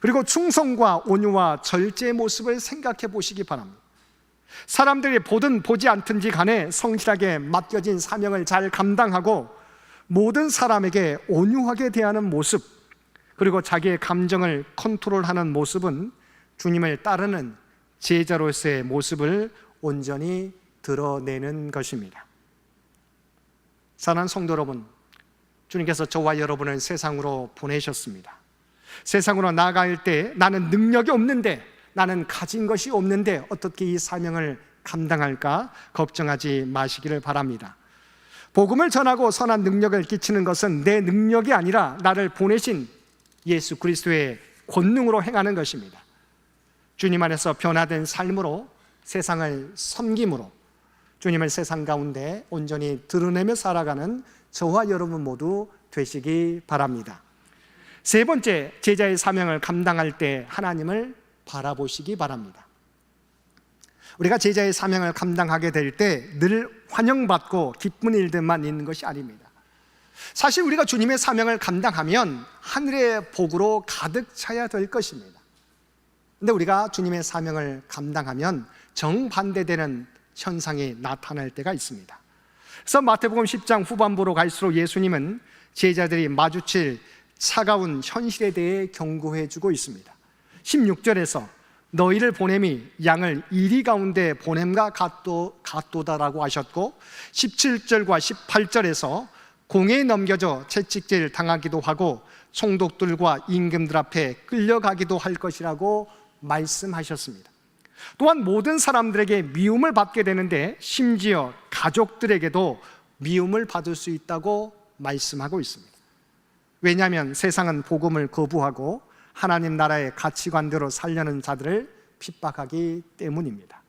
그리고 충성과 온유와 절제의 모습을 생각해 보시기 바랍니다. 사람들이 보든 보지 않든지 간에 성실하게 맡겨진 사명을 잘 감당하고 모든 사람에게 온유하게 대하는 모습, 그리고 자기의 감정을 컨트롤하는 모습은 주님을 따르는 제자로서의 모습을 온전히 드러내는 것입니다. 사랑하는 성도 여러분, 주님께서 저와 여러분을 세상으로 보내셨습니다. 세상으로 나아갈 때 나는 능력이 없는데, 나는 가진 것이 없는데 어떻게 이 사명을 감당할까 걱정하지 마시기를 바랍니다. 복음을 전하고 선한 능력을 끼치는 것은 내 능력이 아니라 나를 보내신 예수 그리스도의 권능으로 행하는 것입니다. 주님 안에서 변화된 삶으로, 세상을 섬김으로 주님을 세상 가운데 온전히 드러내며 살아가는 저와 여러분 모두 되시기 바랍니다. 세 번째, 제자의 사명을 감당할 때 하나님을 바라보시기 바랍니다. 우리가 제자의 사명을 감당하게 될 때 늘 환영받고 기쁜 일들만 있는 것이 아닙니다. 사실 우리가 주님의 사명을 감당하면 하늘의 복으로 가득 차야 될 것입니다. 그런데 우리가 주님의 사명을 감당하면 정반대되는 현상이 나타날 때가 있습니다. 그래서 마태복음 10장 후반부로 갈수록 예수님은 제자들이 마주칠 차가운 현실에 대해 경고해 주고 있습니다. 16절에서 너희를 보냄이 양을 이리 가운데 보냄과 같도다라고 하셨고, 17절과 18절에서 공에 넘겨져 채찍질 당하기도 하고 총독들과 임금들 앞에 끌려가기도 할 것이라고 말씀하셨습니다. 또한 모든 사람들에게 미움을 받게 되는데 심지어 가족들에게도 미움을 받을 수 있다고 말씀하고 있습니다. 왜냐하면 세상은 복음을 거부하고 하나님 나라의 가치관대로 살려는 자들을 핍박하기 때문입니다.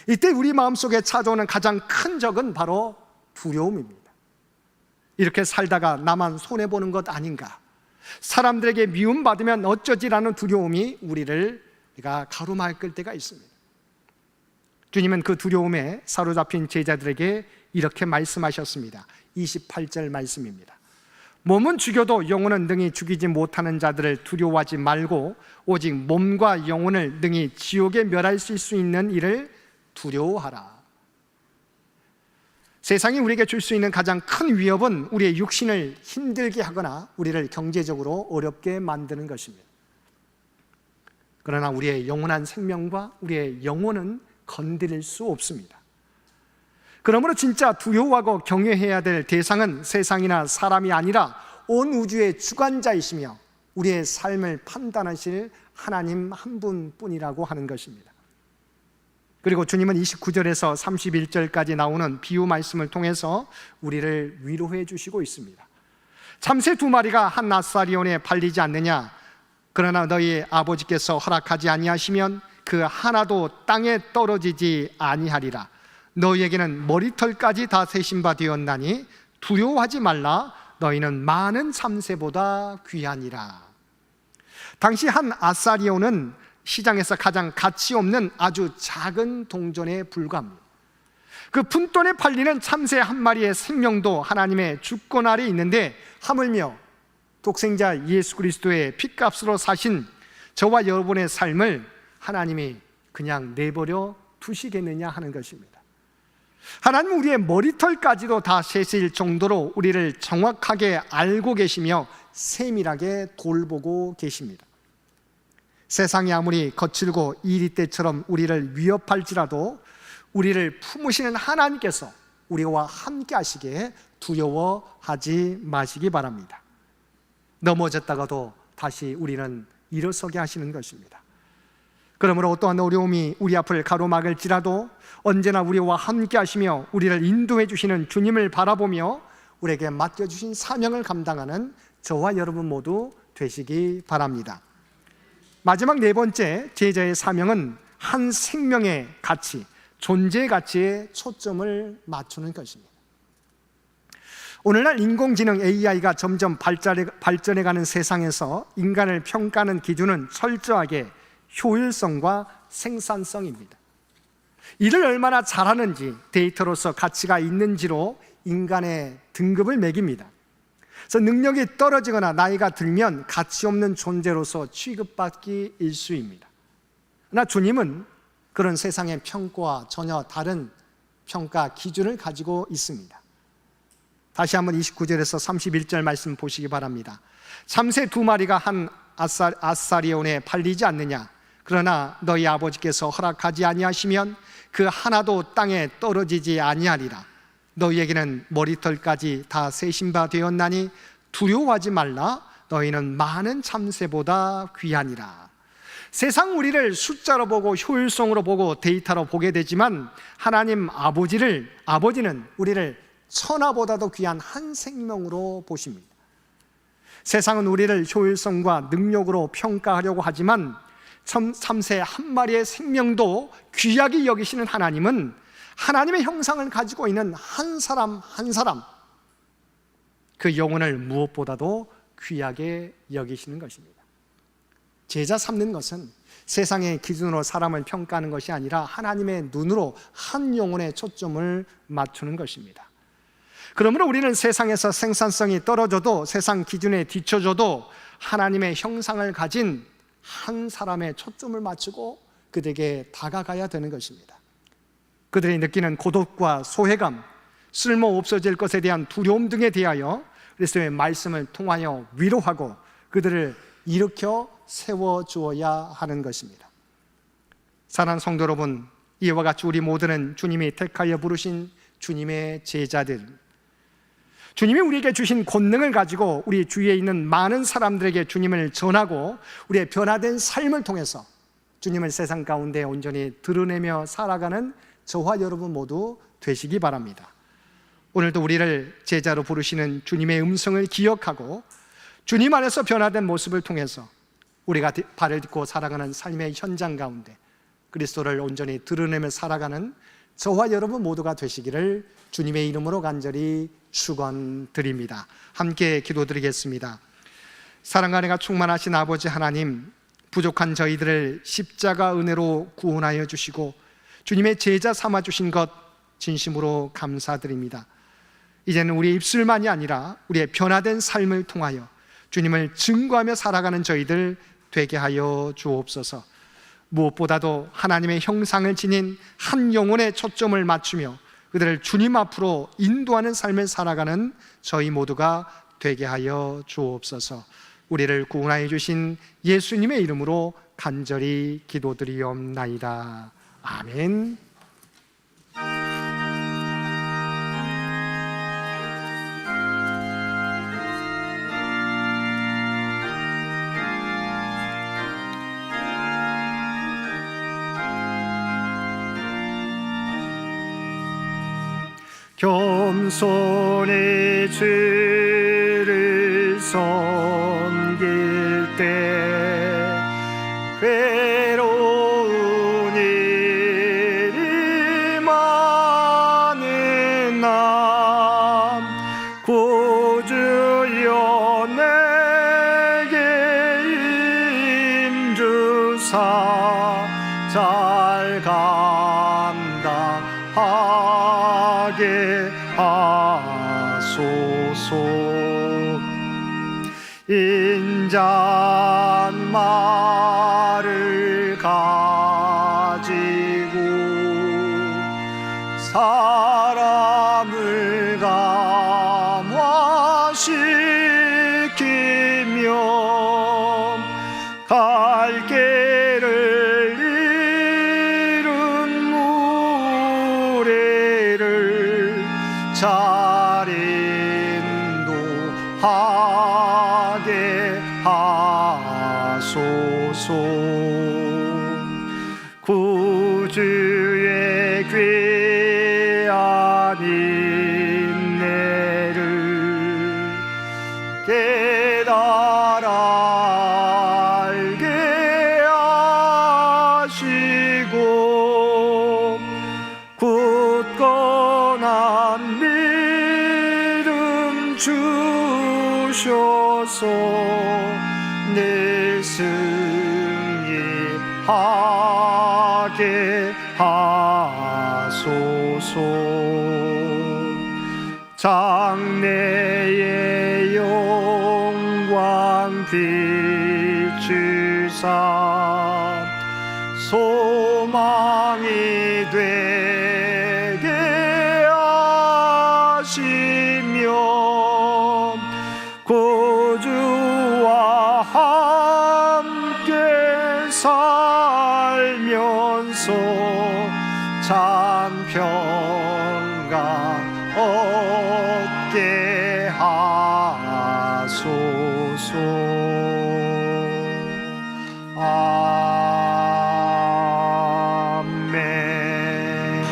이때 우리 마음속에 찾아오는 가장 큰 적은 바로 두려움입니다. 이렇게 살다가 나만 손해보는 것 아닌가, 사람들에게 미움받으면 어쩌지라는 두려움이 우리가 가로막을 때가 있습니다. 주님은 그 두려움에 사로잡힌 제자들에게 이렇게 말씀하셨습니다. 28절 말씀입니다. 몸은 죽여도 영혼은 능히 죽이지 못하는 자들을 두려워하지 말고 오직 몸과 영혼을 능히 지옥에 멸하실 수 있는 이를 두려워하라. 세상이 우리에게 줄 수 있는 가장 큰 위협은 우리의 육신을 힘들게 하거나 우리를 경제적으로 어렵게 만드는 것입니다. 그러나 우리의 영원한 생명과 우리의 영혼은 건드릴 수 없습니다. 그러므로 진짜 두려워하고 경외해야 될 대상은 세상이나 사람이 아니라 온 우주의 주관자이시며 우리의 삶을 판단하실 하나님 한 분뿐이라고 하는 것입니다. 그리고 주님은 29절에서 31절까지 나오는 비유 말씀을 통해서 우리를 위로해 주시고 있습니다. 참새 2마리가 한 아사리온에 팔리지 않느냐? 그러나 너희 아버지께서 허락하지 아니하시면 그 하나도 땅에 떨어지지 아니하리라. 너희에게는 머리털까지 다 세신 바 되었나니 두려워하지 말라. 너희는 많은 참새보다 귀하니라. 당시 한 아사리온은 시장에서 가장 가치 없는 아주 작은 동전에 불과합니다. 그 푼돈에 팔리는 참새 한 마리의 생명도 하나님의 주권 아래 있는데 하물며 독생자 예수 그리스도의 핏값으로 사신 저와 여러분의 삶을 하나님이 그냥 내버려 두시겠느냐 하는 것입니다. 하나님은 우리의 머리털까지도 다 세실 정도로 우리를 정확하게 알고 계시며 세밀하게 돌보고 계십니다. 세상이 아무리 거칠고 이리때처럼 우리를 위협할지라도 우리를 품으시는 하나님께서 우리와 함께 하시기에 두려워하지 마시기 바랍니다. 넘어졌다가도 다시 우리는 일어서게 하시는 것입니다. 그러므로 어떠한 어려움이 우리 앞을 가로막을지라도 언제나 우리와 함께 하시며 우리를 인도해 주시는 주님을 바라보며 우리에게 맡겨주신 사명을 감당하는 저와 여러분 모두 되시기 바랍니다. 마지막 4번째 제자의 사명은 한 생명의 가치, 존재의 가치에 초점을 맞추는 것입니다. 오늘날 인공지능 AI가 점점 발전해가는 세상에서 인간을 평가하는 기준은 철저하게 효율성과 생산성입니다. 일을 얼마나 잘하는지, 데이터로서 가치가 있는지로 인간의 등급을 매깁니다. 그래서 능력이 떨어지거나 나이가 들면 가치 없는 존재로서 취급받기 일쑤입니다. 그러나 주님은 그런 세상의 평가와 전혀 다른 평가 기준을 가지고 있습니다. 다시 한번 29절에서 31절 말씀 보시기 바랍니다. 참새 2마리가 한 아사리온에 팔리지 않느냐? 그러나 너희 아버지께서 허락하지 아니하시면 그 하나도 땅에 떨어지지 아니하리라. 너희에게는 머리털까지 다 세신 바 되었나니 두려워하지 말라. 너희는 많은 참새보다 귀하니라. 세상 우리를 숫자로 보고 효율성으로 보고 데이터로 보게 되지만 하나님 아버지는 우리를 천하보다도 귀한 한 생명으로 보십니다. 세상은 우리를 효율성과 능력으로 평가하려고 하지만 참새 한 마리의 생명도 귀하게 여기시는 하나님은 하나님의 형상을 가지고 있는 한 사람 한 사람 그 영혼을 무엇보다도 귀하게 여기시는 것입니다. 제자 삼는 것은 세상의 기준으로 사람을 평가하는 것이 아니라 하나님의 눈으로 한 영혼에 초점을 맞추는 것입니다. 그러므로 우리는 세상에서 생산성이 떨어져도 세상 기준에 뒤처져도 하나님의 형상을 가진 한 사람의 초점을 맞추고 그들에게 다가가야 되는 것입니다. 그들이 느끼는 고독과 소외감, 쓸모 없어질 것에 대한 두려움 등에 대하여 그리스도의 말씀을 통하여 위로하고 그들을 일으켜 세워주어야 하는 것입니다. 사랑하는 성도 여러분, 이와 같이 우리 모두는 주님이 택하여 부르신 주님의 제자들, 주님이 우리에게 주신 권능을 가지고 우리 주위에 있는 많은 사람들에게 주님을 전하고 우리의 변화된 삶을 통해서 주님을 세상 가운데 온전히 드러내며 살아가는 저와 여러분 모두 되시기 바랍니다. 오늘도 우리를 제자로 부르시는 주님의 음성을 기억하고 주님 안에서 변화된 모습을 통해서 우리가 발을 딛고 살아가는 삶의 현장 가운데 그리스도를 온전히 드러내며 살아가는 저와 여러분 모두가 되시기를 주님의 이름으로 간절히 축원드립니다. 함께 기도드리겠습니다. 사랑과 은혜가 충만하신 아버지 하나님, 부족한 저희들을 십자가 은혜로 구원하여 주시고 주님의 제자 삼아 주신 것 진심으로 감사드립니다. 이제는 우리의 입술만이 아니라 우리의 변화된 삶을 통하여 주님을 증거하며 살아가는 저희들 되게 하여 주옵소서. 무엇보다도 하나님의 형상을 지닌 한 영혼에 초점을 맞추며 그들을 주님 앞으로 인도하는 삶을 살아가는 저희 모두가 되게 하여 주옵소서. 우리를 구원하여 주신 예수님의 이름으로 간절히 기도드리옵나이다. 아멘. 겸손히 주를 섬길 때 괴로운 일이 많은 날 구주여 내게 임주사 잘 감당하게 하소서. 인자말을 가지고 사람을 감화시키며 갈 길을 잃은 무리를 잘 인도하게 하소서. 구주의 귀한 인내를 깨달아 알게 하시고 굳건한 믿음 주셔서 늘 승리하게 하소서. 장래의 영광 비추사 소망이 되게 하시며 구주와 함께 살면서 참 평강 얻게 하소서. 아멘.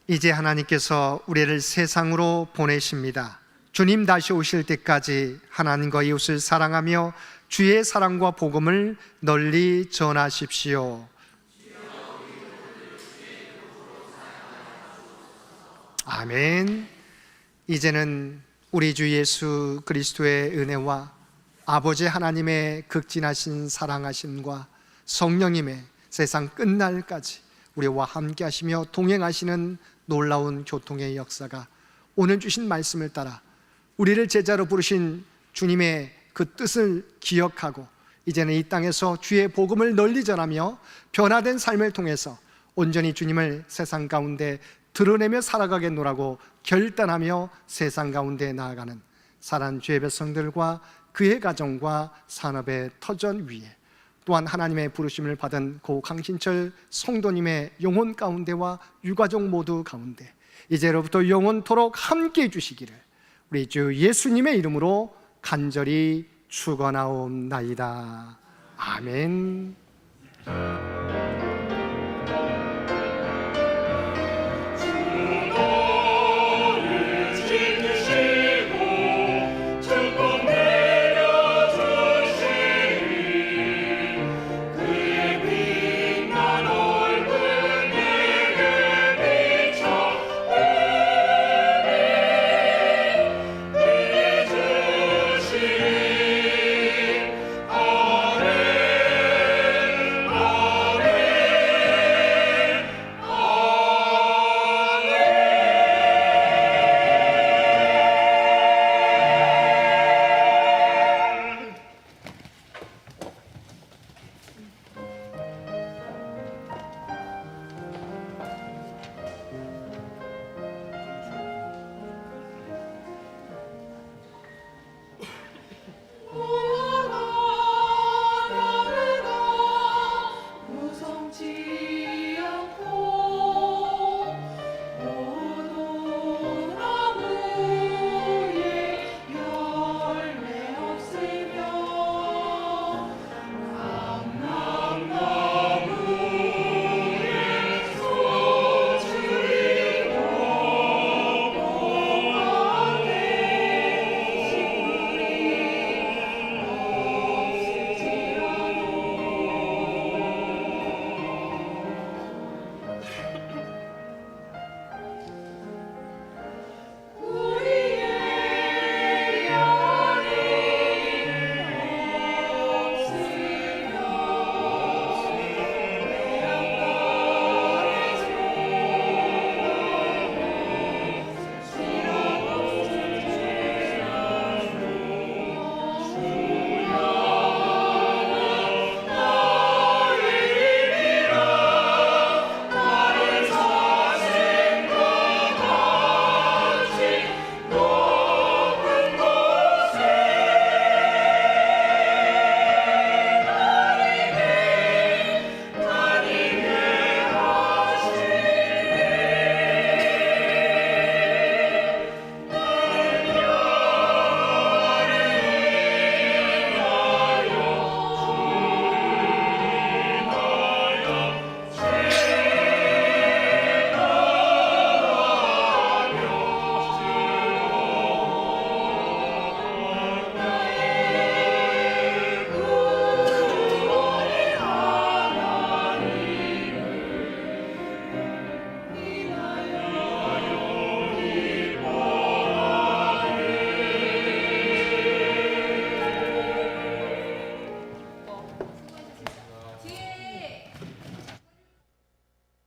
이제 하나님께서 우리를 세상으로 보내십니다. 주님 다시 오실 때까지 하나님과 이웃을 사랑하며 주의 사랑과 복음을 널리 전하십시오. 아멘. 이제는 우리 주 예수 그리스도의 은혜와 아버지 하나님의 극진하신 사랑하심과 성령님의 세상 끝날까지 우리와 함께 하시며 동행하시는 놀라운 교통의 역사가 오늘 주신 말씀을 따라 우리를 제자로 부르신 주님의 그 뜻을 기억하고 이제는 이 땅에서 주의 복음을 널리 전하며 변화된 삶을 통해서 온전히 주님을 세상 가운데 드러내며 살아가겠노라고 결단하며 세상 가운데 나아가는 사랑하는 주의 백성들과 그의 가정과 산업의 터전 위에 또한 하나님의 부르심을 받은 고 강신철 성도님의 영혼 가운데와 유가족 모두 가운데 이제로부터 영원토록 함께해 주시기를 우리 주 예수님의 이름으로 간절히 축원하옵나이다. 아멘.